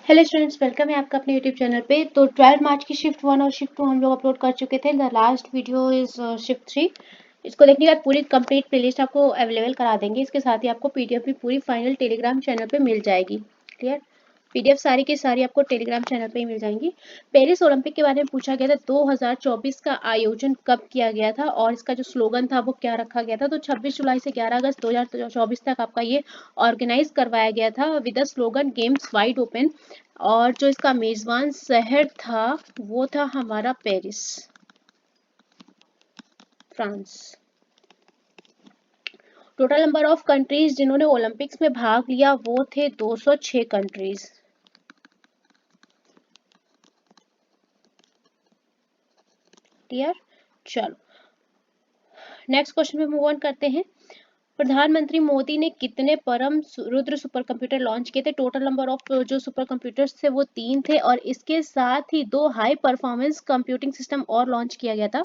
Hello students, welcome है आपका अपने यूट्यूब चैनल पे। तो 12 मार्च की शिफ्ट 1 और शिफ्ट 2 हम लोग अपलोड कर चुके थे। The last video is shift 3। इसको देखने के बाद पूरी कंप्लीट प्लेलिस्ट आपको अवेलेबल करा देंगे। इसके साथ ही आपको पीडीएफ भी पूरी फाइनल टेलीग्राम चैनल पे मिल जाएगी। क्लियर? पीडीएफ सारी की सारी आपको टेलीग्राम चैनल पे ही मिल जाएंगी। पेरिस ओलंपिक के बारे में पूछा गया था, 2024 का आयोजन कब किया गया था और इसका जो स्लोगन था वो क्या रखा गया था। तो 26 जुलाई से 11 अगस्त 2024 तक आपका ये ऑर्गेनाइज करवाया गया था with the slogan games wide open. और जो इसका मेजबान शहर था वो था हमारा Paris, France. Total number of countries जिन्होंने ओलंपिक्स में भाग लिया वो थे 206 कंट्रीज। क्लियर? चलो नेक्स्ट क्वेश्चन पे मूव ऑन करते हैं। प्रधानमंत्री मोदी ने कितने परम रुद्र सुपर कंप्यूटर लॉन्च किए थे? टोटल नंबर ऑफ जो सुपर कंप्यूटर्स थे वो 3 थे और इसके साथ ही 2 हाई परफॉर्मेंस कंप्यूटिंग सिस्टम और लॉन्च किया गया था।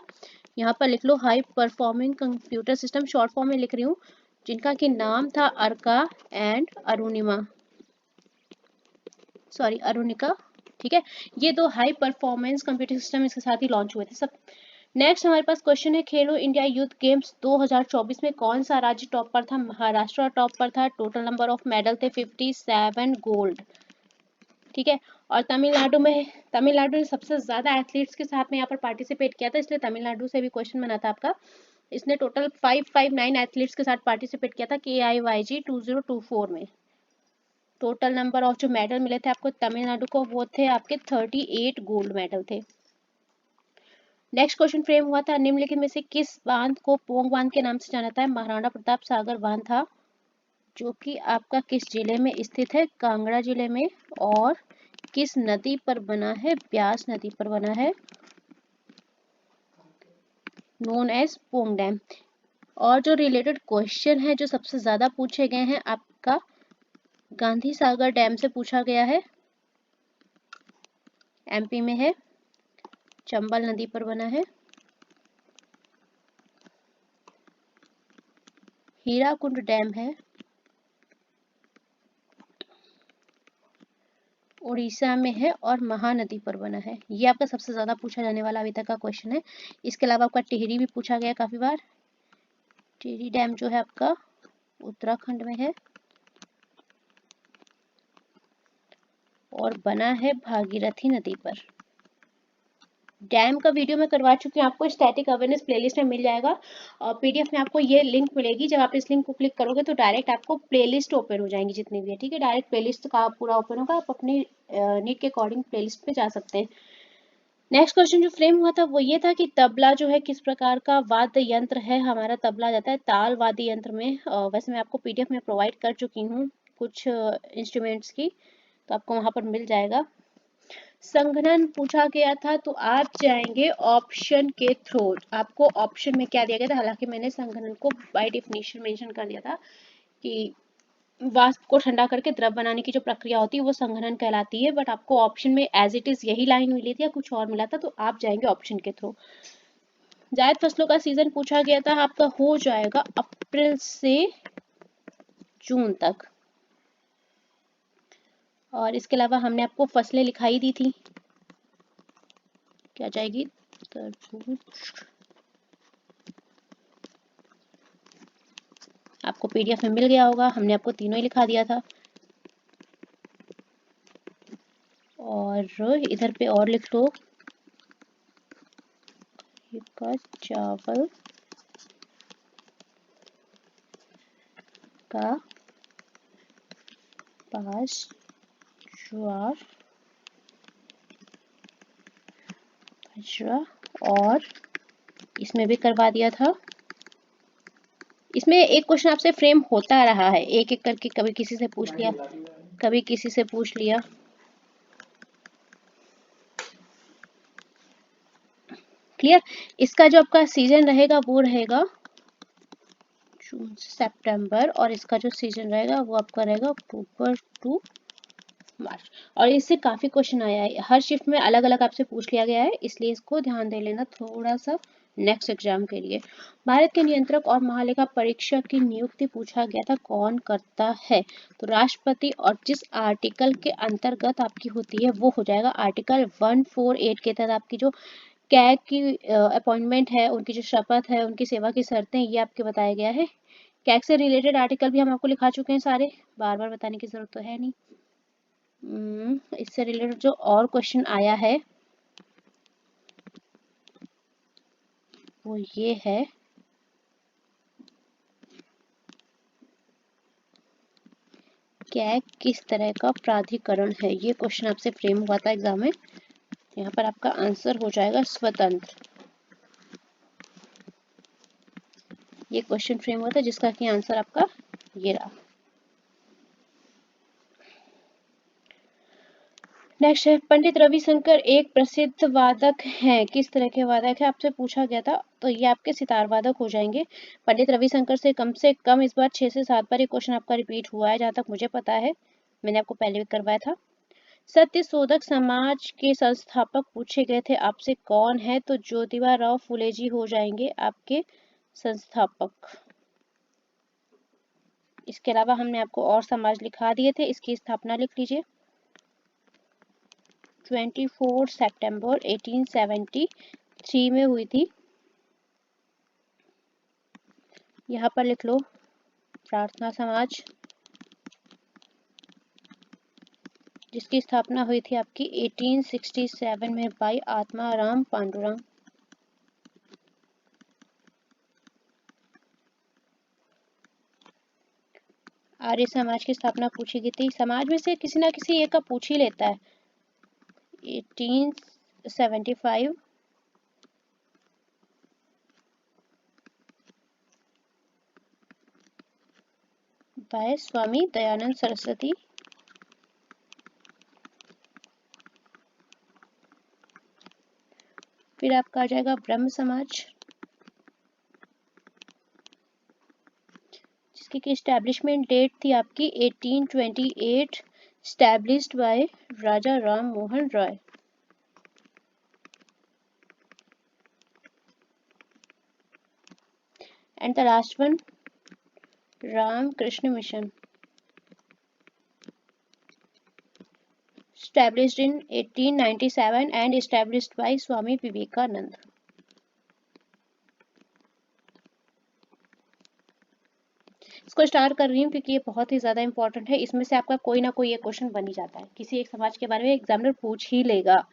यहाँ पर लिख लो high performing computer system, short form में लिख रही हूँ, जिनका कि नाम था अर्का एंड अरुणिका। ठीक है, ये 2 हाई परफॉर्मेंस कंप्यूटिंग सिस्टम इसके साथ ही लॉन्च हुए थे सब। नेक्स्ट हमारे पास क्वेश्चन है, खेलो इंडिया यूथ गेम्स 2024 में कौन सा राज्य टॉप पर था? महाराष्ट्र टॉप पर था। टोटल नंबर ऑफ मेडल थे 57 गोल्ड। ठीक है, और तमिलनाडु ने सबसे ज्यादा एथलीट्स के साथ में यहाँ पर पार्टिसिपेट किया था, इसलिए तमिलनाडु से भी क्वेश्चन बना था आपका। इसने टोटल 559 एथलीट्स के साथ पार्टिसिपेट किया था KIYG 2024 में। टोटल नंबर ऑफ जो मेडल मिले थे आपको तमिलनाडु को वो थे आपके 38 गोल्ड मेडल थे। नेक्स्ट क्वेश्चन फ्रेम हुआ था, निम्नलिखित में से किस बांध को पोंग बांध के नाम से जाना जाता है? महाराणा प्रताप सागर बांध था, जो कि आपका किस जिले में स्थित है? कांगड़ा जिले में। और किस नदी पर बना है? ब्यास नदी पर बना है, नोन एज पोंग डैम। और जो रिलेटेड क्वेश्चन है जो सबसे ज्यादा पूछे गए हैं आपका गांधी सागर डैम से पूछा गया है, MP में है, चंबल नदी पर बना है। हीराकुंड डैम है, उड़ीसा में है, और महानदी पर बना है। ये आपका सबसे ज्यादा पूछा जाने वाला अभी तक का क्वेश्चन है। इसके अलावा आपका टिहरी भी पूछा गया काफी बार। टिहरी डैम जो है आपका उत्तराखंड में है और बना है भागीरथी नदी पर। डैम का वीडियो मैं करवा चुकी हूँ, आपको स्टैटिक अवेयरनेस प्लेलिस्ट में मिल जाएगा और PDF में आपको ये लिंक मिलेगी। जब आप इस लिंक को क्लिक करोगे तो डायरेक्ट आपको प्लेलिस्ट ओपन हो जाएंगी जितनी भी है। ठीक है, डायरेक्ट प्लेलिस्ट का पूरा ओपन होगा, आप अपनी नीड के अकॉर्डिंग प्लेलिस्ट पे जा सकते हैं। नेक्स्ट क्वेश्चन जो फ्रेम हुआ था वो ये था कि तबला जो है किस प्रकार का वाद्य यंत्र है? हमारा तबला जाता है ताल वाद्य यंत्र में। वैसे मैं आपको PDF में प्रोवाइड कर चुकी हूँ कुछ इंस्ट्रूमेंट्स की, तो आपको वहां पर मिल जाएगा। संघनन पूछा गया था, तो आप जाएंगे ऑप्शन के थ्रू। आपको ऑप्शन में क्या दिया गया था? हालांकि मैंने संघनन को बाय डेफिनेशन मेंशन कर दिया था कि वाष्प को ठंडा करके द्रव बनाने की जो प्रक्रिया होती है वो संघनन कहलाती है, बट आपको ऑप्शन में एज इट इज यही लाइन मिली थी या कुछ और मिला था, तो आप जाएंगे ऑप्शन के थ्रू। जायद फसलों का सीजन पूछा गया था, आपका हो जाएगा अप्रैल से जून तक। और इसके अलावा हमने आपको फसलें लिखाई दी थी, क्या जाएगी? तरबूज, आपको PDF में मिल गया होगा, हमने आपको तीनों ही लिखा दिया था। और इधर पे और लिख लो, चावल का पास ज्वार बाजरा, और इसमें भी करवा दिया था। इसमें एक क्वेश्चन आपसे फ्रेम होता रहा है, एक एक करके, कभी किसी से पूछ लिया, कभी किसी से पूछ लिया। क्लियर? इसका जो आपका सीजन रहेगा वो रहेगा जून से सितंबर, और इसका जो सीजन रहेगा वो आपका रहेगा अक्टूबर टू मार्च। और इससे काफी क्वेश्चन आया है, हर शिफ्ट में अलग अलग आपसे पूछ लिया गया है, इसलिए इसको ध्यान दे लेना थोड़ा सा नेक्स्ट एग्जाम के लिए। भारत के नियंत्रक और महालेखा परीक्षक की नियुक्ति पूछा गया था, कौन करता है? तो राष्ट्रपति, और जिस आर्टिकल के अंतर्गत आपकी होती है वो हो जाएगा आर्टिकल 148 के तहत आपकी जो कैग की अपॉइंटमेंट है, उनकी जो शपथ है, उनकी सेवा की शर्तें, ये आपके बताया गया है। कैग से रिलेटेड आर्टिकल भी हम आपको लिखा चुके हैं सारे, बार बार बताने की जरूरत तो है नहीं। इससे रिलेटेड जो और क्वेश्चन आया है वो ये है, कैग किस तरह का प्राधिकरण है? ये क्वेश्चन आपसे फ्रेम हुआ था एग्जाम में। यहाँ पर आपका आंसर हो जाएगा स्वतंत्र। ये क्वेश्चन फ्रेम हुआ था जिसका कि आंसर आपका ये रहा। नेक्स्ट है, पंडित रविशंकर एक प्रसिद्ध वादक हैं, किस तरह के वादक है आपसे पूछा गया था, तो ये आपके सितार वादक हो जाएंगे। पंडित रविशंकर से कम इस बार 6 से 7 बार ये क्वेश्चन आपका रिपीट हुआ है, जहां तक मुझे पता है, मैंने आपको पहले भी करवाया था। सत्य शोधक समाज के संस्थापक पूछे गए थे आपसे, कौन है? तो ज्योतिबा राव फुले जी हो जाएंगे आपके संस्थापक। इसके अलावा हमने आपको और समाज लिखा दिए थे, इसकी स्थापना लिख लीजिए। 24 सितंबर 1873 में हुई थी। यहाँ पर लिख लो प्रार्थना समाज, जिसकी स्थापना हुई थी आपकी 1867 में भाई आत्माराम पांडुरंग। आर्य समाज की स्थापना पूछी गई थी, समाज में से किसी ना किसी एक का पूछ ही लेता है। 1875 बाय स्वामी दयानंद सरस्वती। फिर आपका आ जाएगा ब्रह्म समाज, जिसकी की एस्टेब्लिशमेंट डेट थी आपकी 1828, established by Raja Ram Mohan Roy. And the last one, Ramakrishna mission, established in 1897 and established by Swami Vivekananda. इसको स्टार कर रही हूँ क्योंकि ये बहुत ही ज्यादा इंपॉर्टेंट है, इसमें से आपका कोई ना कोई एक क्वेश्चन बन ही जाता है, किसी एक समाज के बारे में एग्जामिनर पूछ ही लेगा,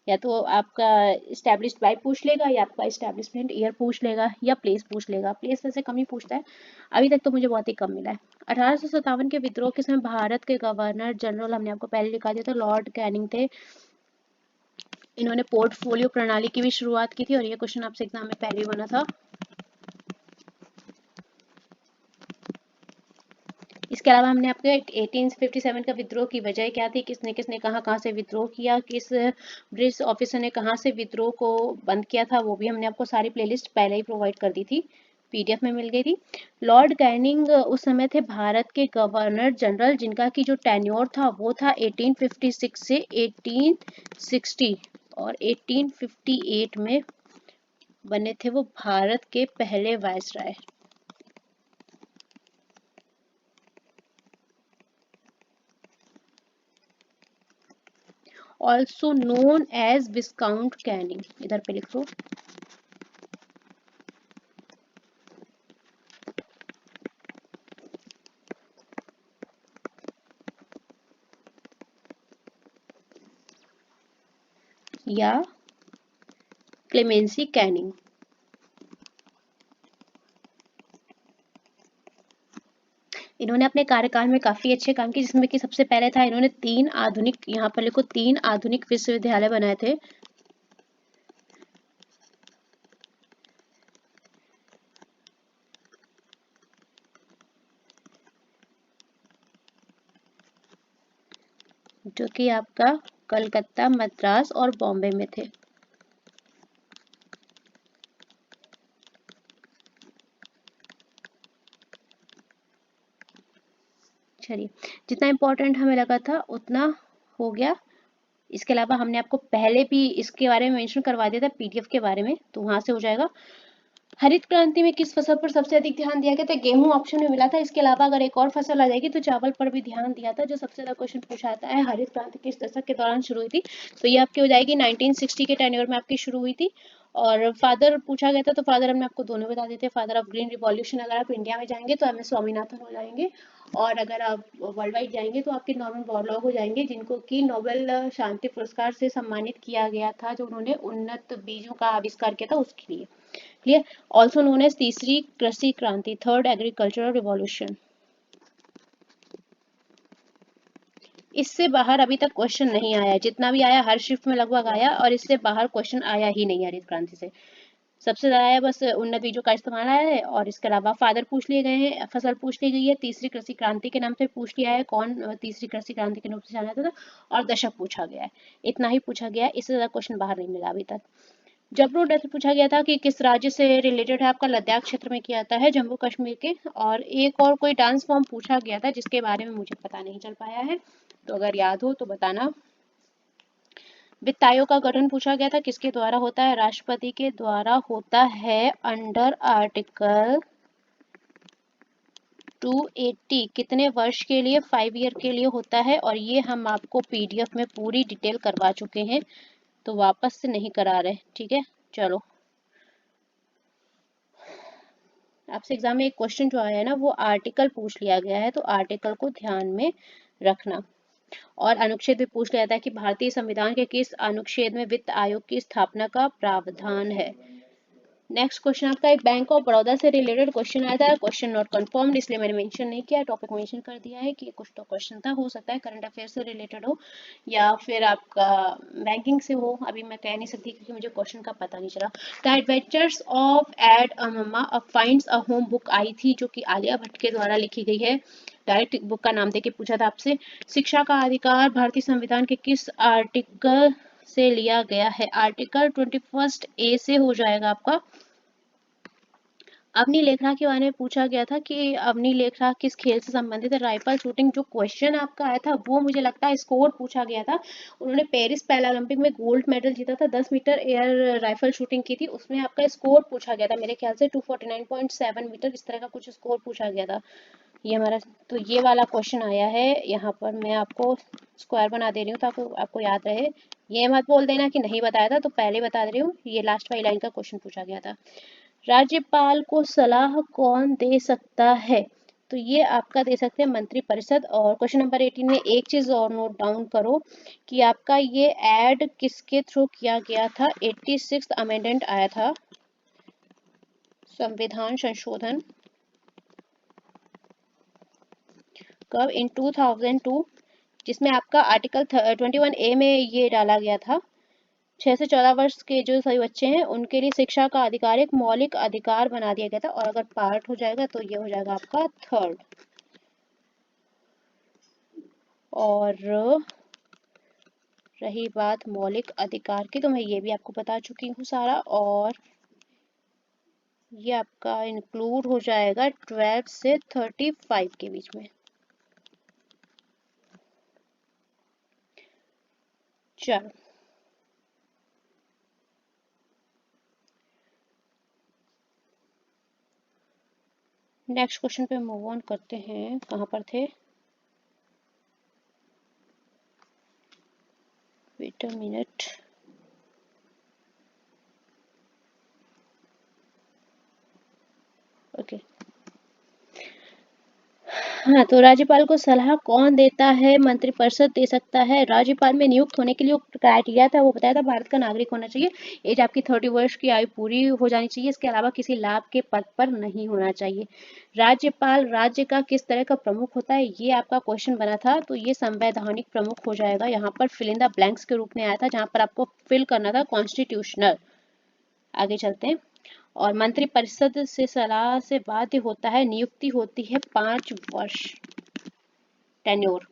या तो आपका स्टैब्लिश्ड बाय पूछ लेगा, या आपका स्टैब्लिशमेंट ईयर पूछ लेगा, या प्लेस पूछ लेगा। प्लेस वैसे कम ही पूछता है, अभी तक तो मुझे बहुत ही कम मिला है। 1857 के विद्रोह के समय भारत के गवर्नर जनरल, हमने आपको पहले लिखा दिया था, लॉर्ड कैनिंग थे। इन्होंने पोर्टफोलियो प्रणाली की भी शुरुआत की थी, और ये क्वेश्चन आपसे एग्जाम में पहले बना था। इसके अलावा हमने आपको 1857 का विद्रोह की वजह क्या थी, किसने किसने कहाँ से विद्रोह किया, किस ब्रिटिश ऑफिसर ने कहाँ से विद्रोह को बंद किया था, वो भी हमने आपको सारी प्लेलिस्ट पहले ही प्रोवाइड कर दी थी, पीडीएफ में मिल गई थी। लॉर्ड कैनिंग उस समय थे भारत के गवर्नर जनरल, जिनका की जो टेन्योर था वो था 1856 से 1860, और 1858 में बने थे वो भारत के पहले वायसराय। ऑल्सो नोन एज विस्काउंट कैनिंग, इधर पे लिख लो। या क्लेमेंसी कैनिंग। इन्होंने अपने कार्यकाल में काफी अच्छे काम किए, जिसमें कि सबसे पहले था इन्होंने 3 आधुनिक, यहाँ पर लिखो 3 आधुनिक विश्वविद्यालय बनाए थे। जो कि आपका कलकत्ता, मद्रास और बॉम्बे में थे। चलिए, जितना इम्पोर्टेंट हमें लगा था उतना हो गया। इसके अलावा हमने आपको पहले भी इसके बारे में मेंशन करवा दिया था पीडीएफ के बारे में, तो वहां से हो जाएगा। हरित क्रांति में किस फसल पर सबसे अधिक ध्यान दिया गया था? गेहूं ऑप्शन में मिला था। इसके अलावा अगर एक और फसल आ जाएगी तो चावल पर भी ध्यान दिया था। जो सबसे ज्यादा क्वेश्चन पूछा जाता है हरित क्रांति किस दशक के दौरान शुरू हुई थी, तो ये आपकी हो जाएगी 1960 के टेन्योर में आपकी शुरू हुई थी। और फादर पूछा गया था, तो फादर हमने आपको दोनों बता देते हैं। फादर ऑफ ग्रीन रिवॉल्यूशन अगर आप इंडिया में जाएंगे तो MS स्वामीनाथन हो जाएंगे, और अगर आप वर्ल्ड वाइड जाएंगे तो आपके नॉर्मन बोरलॉग हो जाएंगे, जिनको कि नोबेल शांति पुरस्कार से सम्मानित किया गया था, जो उन्होंने उन्नत बीजों का आविष्कार किया था उसके लिए। क्लियर? ऑल्सो नोन एज तीसरी कृषि क्रांति, थर्ड एग्रीकल्चरल रिवॉल्यूशन। इससे बाहर अभी तक क्वेश्चन नहीं आया, जितना भी आया हर शिफ्ट में लगभग आया, और इससे बाहर क्वेश्चन आया ही नहीं हरित क्रांति से। सबसे ज्यादा आया बस उन्नत बीजों का इस्तेमाल आया है, और इसके अलावा फादर पूछ लिए गए हैं, फसल पूछ ली गई है, तीसरी कृषि क्रांति के नाम से पूछ लिया है कौन तीसरी कृषि क्रांति के नाम से जाना जाता था, और दशक पूछा गया है। इतना ही पूछा गया है, इससे ज्यादा क्वेश्चन बाहर नहीं मिला अभी तक। जबरू डेथ पूछा गया था कि किस राज्य से रिलेटेड है, आपका लद्दाख क्षेत्र में किया जाता है, जम्मू कश्मीर के। और एक और कोई डांस फॉर्म पूछा गया था जिसके बारे में मुझे पता नहीं चल पाया है, तो अगर याद हो तो बताना। वित्त आयोग का गठन पूछा गया था, किसके द्वारा होता है? राष्ट्रपति के द्वारा होता है, अंडर आर्टिकल 280। कितने वर्ष के लिए? 5 ईयर के लिए होता है, और ये हम आपको PDF में पूरी डिटेल करवा चुके हैं, तो वापस से नहीं करा रहे, ठीक है। चलो, आपसे एग्जाम में एक क्वेश्चन जो आया है ना, वो आर्टिकल पूछ लिया गया है, तो आर्टिकल को ध्यान में रखना। और अनुच्छेद भी पूछ लिया था कि भारतीय संविधान के किस अनुच्छेद में वित्त आयोग की स्थापना का प्रावधान है। नेक्स्ट क्वेश्चन आपका एक बैंक ऑफ बड़ौदा से रिलेटेड क्वेश्चन आया था, क्वेश्चन नॉट कंफर्म्ड, इसलिए मैंने मेंशन नहीं किया, टॉपिक मेंशन कर दिया है कि कुछ तो क्वेश्चन था, हो सकता है करंट अफेयर से रिलेटेड हो या फिर आपका बैंकिंग से हो, अभी मैं कह नहीं सकती क्योंकि मुझे क्वेश्चन का पता नहीं चला। The adventures of Ed Amma finds a home book आई थी, जो कि आलिया भट्ट के द्वारा लिखी गई है। डायरेक्ट बुक का नाम देके पूछा था आपसे। शिक्षा का अधिकार भारतीय संविधान के किस आर्टिकल से लिया गया है? आर्टिकल 21A से हो जाएगा आपका। अवनी लेखरा के बारे में पूछा गया था कि अवनी लेखरा किस खेल से संबंधित है? Rifle shooting. जो क्वेश्चन आपका आया था वो मुझे लगता है स्कोर पूछा गया था। उन्होंने पेरिस पैरालंपिक में गोल्ड मेडल जीता था, 10 मीटर एयर राइफल शूटिंग की थी, उसमें आपका स्कोर पूछा गया था, मेरे ख्याल से 249.7 मीटर, इस तरह का कुछ स्कोर पूछा गया था। ये हमारा, तो ये वाला क्वेश्चन आया है यहाँ पर। मैं आपको स्क्वायर बना दे रही हूँ ताकि आपको याद रहे। ये मत बोल देना कि नहीं बताया था, तो पहले बता दे रही हूँ, ये लास्ट वाली लाइन का क्वेश्चन पूछा गया था। राज्यपाल को सलाह कौन दे सकता है? तो ये आपका दे सकते हैं मंत्रिपरिषद। और क्वेश्चन नंबर 18 में एक चीज और नोट डाउन करो कि आपका ये ऐड किसके थ्रू किया गया था? 86th अमेंडमेंट आया था, संविधान संशोधन, कब? इन 2002, जिसमें आपका आर्टिकल 21A में ये डाला गया था, 6 से 14 वर्ष के जो सभी बच्चे हैं उनके लिए शिक्षा का अधिकार एक मौलिक अधिकार बना दिया गया था। और अगर पार्ट हो जाएगा तो ये हो जाएगा आपका थर्ड। और रही बात मौलिक अधिकार की, तो मैं ये भी आपको बता चुकी हूँ सारा, और ये आपका इंक्लूड हो जाएगा 12 से 35 के बीच में। चलो, नेक्स्ट क्वेश्चन पे मूव ऑन करते हैं। कहाँ पर थे? Wait a minute. ओके, हाँ, तो राज्यपाल को सलाह कौन देता है? मंत्रिपरिषद दे सकता है। राज्यपाल में नियुक्त होने के लिए क्राइटेरिया था वो बताया था, भारत का नागरिक होना चाहिए, एज आपकी 30 वर्ष की आयु पूरी हो जानी चाहिए, इसके अलावा किसी लाभ के पद पर नहीं होना चाहिए। राज्यपाल राज्य का किस तरह का प्रमुख होता है? ये आपका क्वेश्चन बना था, तो ये संवैधानिक प्रमुख हो जाएगा। यहाँ पर फिल इन द ब्लैंक्स के रूप में आया था, जहाँ पर आपको फिल करना था कॉन्स्टिट्यूशनल। आगे चलते हैं। और मंत्रिपरिषद से सलाह से बाध्य होता है, नियुक्ति होती है 5 वर्ष टेन्योर।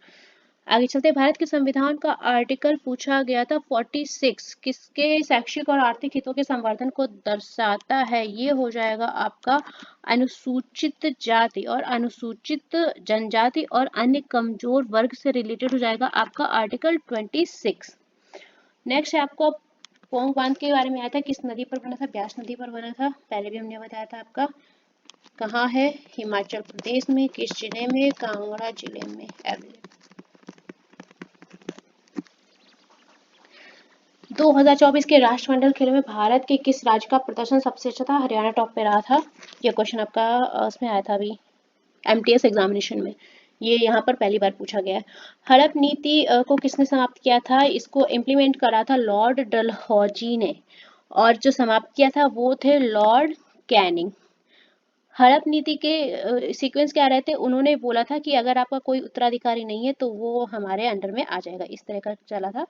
आगे चलते, भारत के संविधान का आर्टिकल पूछा गया था 46 किसके शैक्षिक और आर्थिक हितों के संवर्धन को दर्शाता है? ये हो जाएगा आपका अनुसूचित जाति और अनुसूचित जनजाति और अन्य कमजोर वर्ग से रिलेटेड हो जाएगा आपका आर्टिकल 26। नेक्स्ट है आपको पोंग बांध के बारे में आया था, किस नदी पर बना था, ब्यास नदी पर बना था, पहले भी हमने बताया था आपका। कहाँ है, हिमाचल प्रदेश में, किस जिले में, कांगड़ा जिले में अवेलेबल। 2024 के राष्ट्रमंडल खेलों में भारत के किस राज्य का प्रदर्शन सबसे अच्छा था, हरियाणा टॉप पे रहा था। ये क्वेश्चन आपका उसमें आया था अभी एमटीएस एग्जामिनेशन में, ये यहाँ पर पहली बार पूछा गया है। हड़प नीति को किसने समाप्त किया था, इसको इम्प्लीमेंट करा था लॉर्ड डलहौजी ने, और जो समाप्त किया था वो थे लॉर्ड कैनिंग। हड़प नीति के सीक्वेंस क्या रहते, उन्होंने बोला था कि अगर आपका कोई उत्तराधिकारी नहीं है तो वो हमारे अंडर में आ जाएगा, इस तरह का चला था।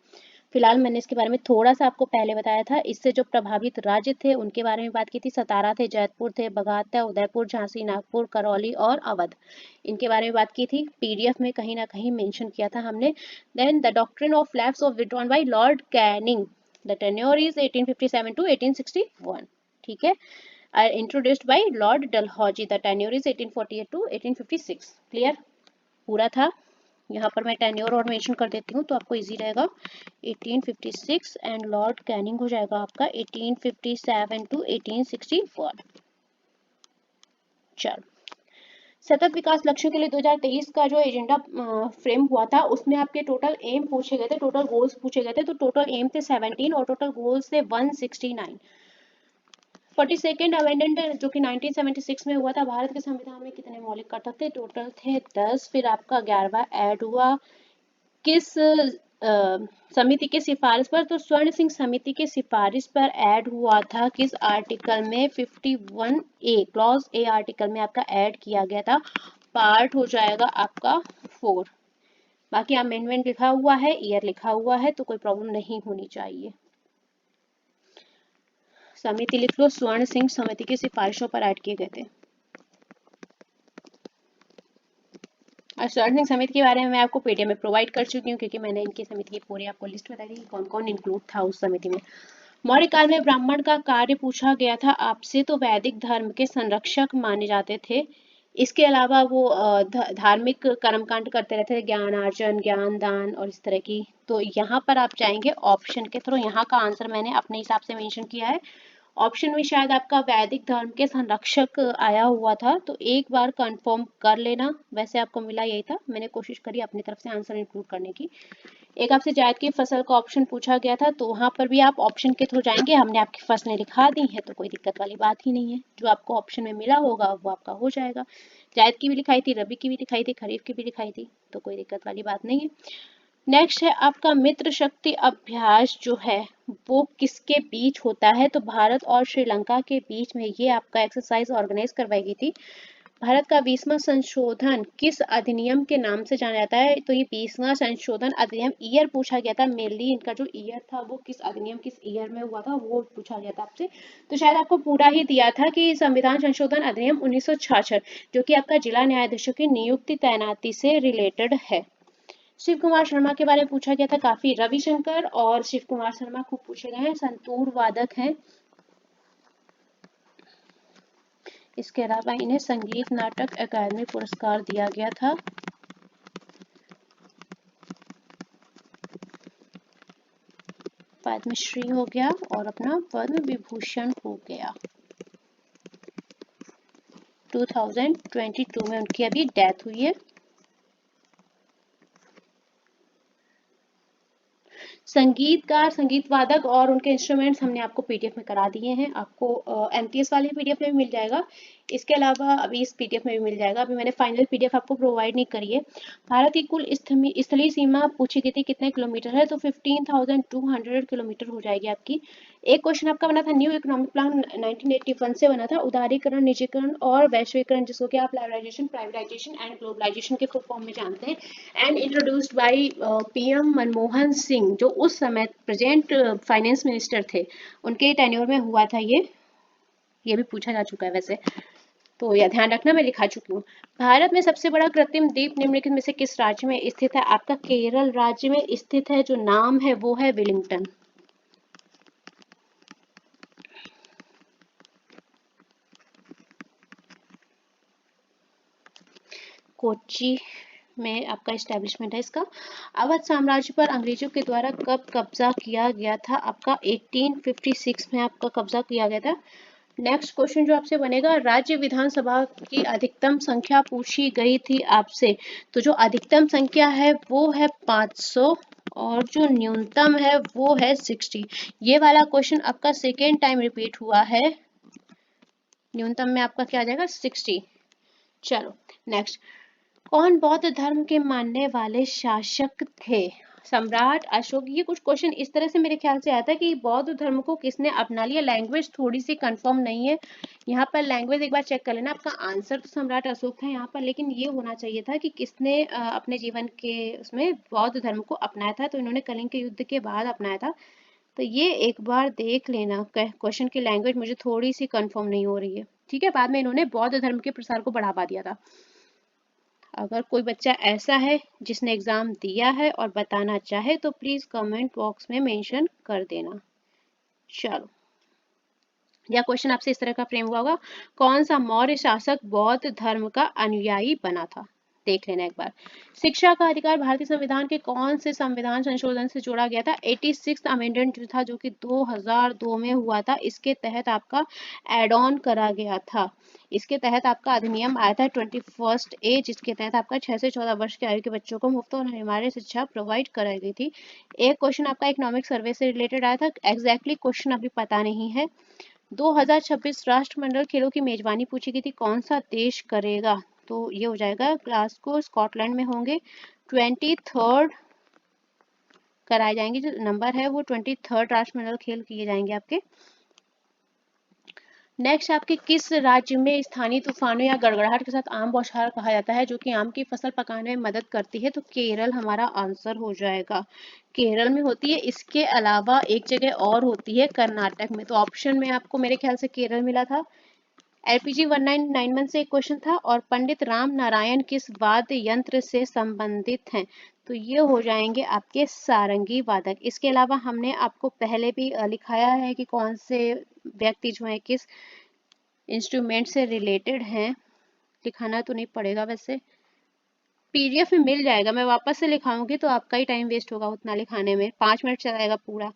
फिलहाल मैंने इसके बारे में थोड़ा सा आपको पहले बताया था। इससे जो प्रभावित राज्य थे उनके बारे में बात की थी, सतारा थे, जयपुर थे, बगहा, उदयपुर, झांसी, नागपुर, करौली और अवध, इनके बारे में बात की थी। पीडीएफ में कहीं ना कहीं मेंशन किया था हमने। Then the doctrine of lapse of withdrawn by Lord Canning, the tenure is 1857 to 1861, ठीक है। Introduced by Lord Dalhousie, the tenure is 1848 to 1856, clear, पूरा था। यहाँ पर मैं टेन्योर और मेंशन कर देती हूँ तो आपको इजी रहेगा। 1856 एंड लॉर्ड कैनिंग हो जाएगा आपका 1857 टू 1861। चलो, सतत विकास लक्ष्यों के लिए 2023 का जो एजेंडा फ्रेम हुआ था उसमें आपके टोटल एम पूछे गए थे, टोटल गोल्स पूछे गए थे। तो टोटल एम थे 17 और टोटल गोल्स थे 169। 42nd अमेंडमेंट जो कि 1976 में हुआ था, भारत के संविधान में कितने मौलिक कर्तव्य थे, टोटल थे 10। फिर आपका 11वां ऐड हुआ किस समिति के सिफारिश पर, तो स्वर्ण सिंह समिति के सिफारिश पर ऐड हुआ था किस आर्टिकल में, 51A क्लॉज ए आर्टिकल में आपका ऐड किया गया था। पार्ट हो जाएगा आपका 4। बाकी अमेंडमेंट लिखा हुआ है, ईयर लिखा हुआ है, तो कोई प्रॉब्लम नहीं होनी चाहिए। समिति लिख लो, स्वर्ण सिंह समिति की सिफारिशों पर ऐड किए गए थे। और स्वर्ण सिंह समिति के बारे में मैं आपको पीडीएफ में प्रोवाइड कर चुकी हूँ, क्योंकि मैंने इनकी समिति की पूरी आपको लिस्ट बताई थी कौन कौन इंक्लूड था उस समिति में। मौर्य काल में ब्राह्मण का कार्य पूछा गया था आपसे, तो वैदिक धर्म के संरक्षक माने जाते थे। इसके अलावा वो धार्मिक कर्मकांड करते रहते थे, ज्ञानार्जन, ज्ञान दान और इस तरह की। तो यहाँ पर आप जाएंगे ऑप्शन के थ्रू, यहाँ का आंसर मैंने अपने हिसाब से मेंशन किया है। ऑप्शन में शायद आपका वैदिक धर्म के संरक्षक आया हुआ था, तो एक बार कंफर्म कर लेना। वैसे आपको मिला यही था, मैंने कोशिश करी अपनी तरफ से आंसर इंक्लूड करने की। एक आपसे जायद की फसल का ऑप्शन पूछा गया था, तो वहां पर भी आप ऑप्शन के थ्रू जाएंगे। हमने आपकी फसलें लिखा दी हैं तो कोई दिक्कत वाली बात ही नहीं है, जो आपको ऑप्शन में मिला होगा वो आपका हो जाएगा। जायद की भी लिखाई थी, रबी की भी लिखाई थी, खरीफ की भी लिखाई थी, तो कोई दिक्कत वाली बात नहीं है। नेक्स्ट है आपका मित्र शक्ति अभ्यास जो है वो किसके बीच होता है, तो भारत और श्रीलंका के बीच में ये आपका एक्सरसाइज ऑर्गेनाइज करवाई गई थी। भारत का 20वां संशोधन किस अधिनियम के नाम से जाना जाता है, तो ये 20वां संशोधन अधिनियम, ईयर पूछा गया था मेनली, इनका जो ईयर था वो किस अधिनियम किस ईयर में हुआ था वो पूछा गया था आपसे। तो शायद आपको पूरा ही दिया था कि संविधान संशोधन अधिनियम 1966, जो कि आपका जिला न्यायाधीशों की नियुक्ति तैनाती से रिलेटेड है। शिव कुमार शर्मा के बारे में पूछा गया था काफी, रविशंकर और शिव कुमार शर्मा खूब पूछे गए हैं, संतूर वादक हैं। इसके अलावा इन्हें संगीत नाटक अकादमी पुरस्कार दिया गया था। पद्मश्री हो गया और अपना पद्म विभूषण हो गया। 2022 में उनकी अभी डेथ हुई है। संगीतकार, संगीत वादक और उनके इंस्ट्रूमेंट्स हमने आपको पीडीएफ में करा दिए हैं, आपको एमटीएस वाले पीडीएफ में भी मिल जाएगा। इसके अलावा अभी इस पीडीएफ में भी मिल जाएगा, अभी मैंने फाइनल पीडीएफ आपको प्रोवाइड नहीं करी है। भारत की कुल स्थलीय सीमा पूछी गई थी कितने किलोमीटर है, तो 15,200 किलोमीटर हो जाएगी आपकी। एक क्वेश्चन आपका बना था, न्यू इकोनॉमिक प्लान 1981 से बना था, उदारीकरण, निजीकरण और वैश्वीकरण, जिसको कि आप लिबरलाइजेशन, प्राइवेटाइजेशन एंड ग्लोबलाइजेशन के फुल फॉर्म में जानते हैं, and introduced by PM Manmohan Singh, जो उस समय प्रेजेंट फाइनेंस मिनिस्टर थे, उनके टेन्योर में हुआ था ये भी पूछा जा चुका है वैसे, तो यह ध्यान रखना, मैं लिखा चुकी हूँ। भारत में सबसे बड़ा कृत्रिम द्वीप निम्नलिखित में से किस राज्य में स्थित है, आपका केरल राज्य में स्थित है, जो नाम है वो है विलिंगटन। कोच्चि में आपका इस्टेब्लिशमेंट है इसका। अवध साम्राज्य पर अंग्रेजों के द्वारा कब कब्जा किया गया था? आपका 1856 में आपका कब्जा किया गया था। नेक्स्ट क्वेश्चन जो आपसे बनेगा, राज्य विधानसभा की अधिकतम संख्या पूछी गई थी आपसे, तो जो अधिकतम संख्या है वो है 500 और जो न्यूनतम है वो है 60। ये वाला क्वेश्चन आपका सेकेंड टाइम रिपीट हुआ है। न्यूनतम में आपका क्या आ जाएगा? 60। चलो नेक्स्ट, कौन बौद्ध धर्म के मानने वाले शासक थे? सम्राट अशोक। ये कुछ क्वेश्चन इस तरह से मेरे ख्याल से आता है कि बौद्ध धर्म को किसने अपना लिया। लैंग्वेज थोड़ी सी कंफर्म नहीं है, यहाँ पर लैंग्वेज एक बार चेक कर लेना। आपका आंसर तो सम्राट अशोक था यहाँ पर, लेकिन ये होना चाहिए था कि किसने अपने जीवन के उसमें बौद्ध धर्म को अपनाया था। तो इन्होंने कलिंग के युद्ध के बाद अपनाया था। तो ये एक बार देख लेना, क्वेश्चन की लैंग्वेज मुझे थोड़ी सी कंफर्म नहीं हो रही है। ठीक है, बाद में इन्होंने बौद्ध धर्म के प्रसार को बढ़ावा दिया था। अगर कोई बच्चा ऐसा है जिसने एग्जाम दिया है और बताना चाहे तो प्लीज कमेंट बॉक्स में मेंशन कर देना। चलो, यह क्वेश्चन आपसे इस तरह का फ्रेम हुआ होगा, कौन सा मौर्य शासक बौद्ध धर्म का अनुयायी बना था? देख लेना एक बार। शिक्षा का अधिकार भारतीय संविधान के कौन से संविधान संशोधन से जोड़ा गया था? 86th अमेंडमेंट जो था, जो कि 2002 में हुआ था, इसके तहत आपका एड ऑन करा गया था। इसके तहत आपका अधिनियम आया था 21 ए, जिसके तहत आपका 6 से 14 वर्ष की आयु के बच्चों को मुफ्त और अनिवार्य शिक्षा प्रोवाइड कराई गई थी। एक क्वेश्चन आपका इकोनॉमिक सर्वे से रिलेटेड आया था, एग्जैक्टली क्वेश्चन अभी पता नहीं है। 2026 राष्ट्रमंडल खेलों की मेजबानी पूछी गई थी, कौन सा देश करेगा? तो ये हो जाएगा ग्लासगो, स्कॉटलैंड में होंगे। 23rd कराए जाएंगे, जो नंबर है वो 23rd राष्ट्रमंडल खेल किए जाएंगे आपके। नेक्स्ट, आपके किस राज्य में स्थानीय तूफानों या गड़गड़ाहट के साथ आम बौछार कहा जाता है, जो कि आम की फसल पकाने में मदद करती है? तो केरल हमारा आंसर हो जाएगा, केरल में होती है। इसके अलावा एक जगह और होती है कर्नाटक में। तो ऑप्शन में आपको मेरे ख्याल से केरल मिला था। LPG 1991 से एक क्वेश्चन था, और पंडित राम नारायण किस वाद्य यंत्र से संबंधित हैं? तो ये हो जाएंगे आपके सारंगी वादक। इसके अलावा हमने आपको पहले भी लिखाया है कि कौन से व्यक्ति जो है किस इंस्ट्रूमेंट से रिलेटेड हैं। लिखाना तो नहीं पड़ेगा, वैसे PDF में मिल जाएगा। मैं वापस से लिखाऊंगी तो आपका ही टाइम वेस्ट होगा उतना लिखाने में, 5 मिनट चलाएगा पूरा।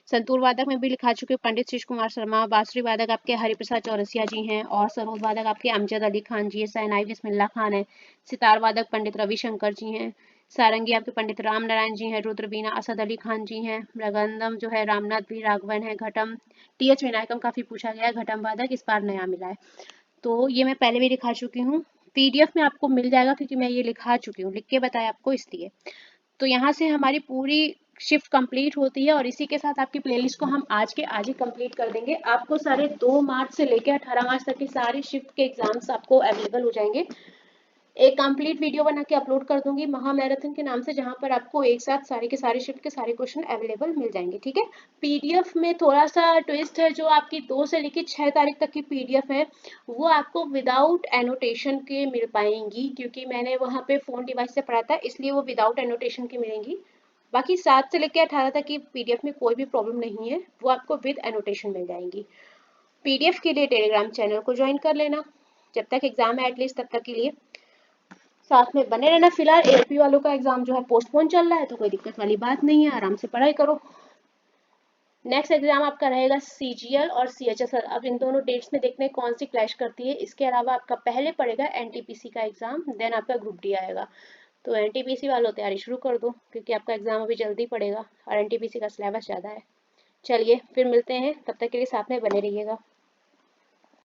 संतूर वादक में भी लिखा चुके पंडित शीश कुमार शर्मा। बांसुरी वादक आपके हरिप्रसाद चौरसिया जी हैं, और सरोद वादक आपके अमजद अली खान जी है। शहनाई बिस्मिल्लाह खान है। सितार वादक पंडित रविशंकर जी हैं। सारंगी आपके पंडित राम नारायण जी हैं। रुद्र बीना असद अली खान जी हैं। मृगंदम जो है रामनाथ बी राघवन है। घटम TH विनायकम काफी पूछा गया है, घटम वादक इस बार नया मिला है। तो ये मैं पहले भी लिखा चुकी हूँ, PDF में आपको मिल जाएगा क्योंकि मैं ये लिखा चुकी हूँ, लिख के बताया आपको इसलिए। तो यहाँ से हमारी पूरी शिफ्ट कंप्लीट होती है, और इसी के साथ आपकी प्लेलिस्ट को हम आज के आज ही कंप्लीट कर देंगे। आपको सारे 2 मार्च से लेकर 18 मार्च तक की सारी शिफ्ट के एग्जाम्स आपको अवेलेबल हो जाएंगे। एक कंप्लीट वीडियो बना के अपलोड कर दूंगी महा मैराथन के नाम से, जहां पर आपको एक साथ सारे के सारे शिफ्ट के सारे क्वेश्चन अवेलेबल मिल जाएंगे। ठीक है, PDF में थोड़ा सा ट्विस्ट है, जो आपकी 2 से लेकर 6 तारीख तक की PDF है वो आपको विदाउट एनोटेशन के मिल पाएंगी, क्योंकि मैंने वहां पे फोन डिवाइस से पढ़ा था, इसलिए वो विदाउट एनोटेशन की मिलेंगी। बाकी 7 से लेकर 18 तक की PDF में कोई भी प्रॉब्लम नहीं है, वो आपको विद एनोटेशन मिल जाएंगी। PDF के लिए टेलीग्राम चैनल को ज्वाइन कर लेना, जब तक एग्जाम है एटलीस्ट तब तक के लिए साथ में बने रहना। फिलहाल ALP वालों का एग्जाम जो है पोस्टपोन चल रहा है, तो कोई दिक्कत वाली बात नहीं है, आराम से पढ़ाई करो। नेक्स्ट एग्जाम आपका रहेगा CGL और CHSL। अब इन दोनों डेट्स में देखते हैं कौन सी क्लैश करती है। इसके अलावा आपका पहले पड़ेगा NTPC का एग्जाम, देन आपका ग्रुप D आएगा। तो NTPC वालों तैयारी शुरू कर दो, क्योंकि आपका एग्जाम अभी जल्दी पड़ेगा और NTPC का सिलेबस ज़्यादा है। चलिए फिर मिलते हैं, तब तक के लिए साथ में बने रहिएगा।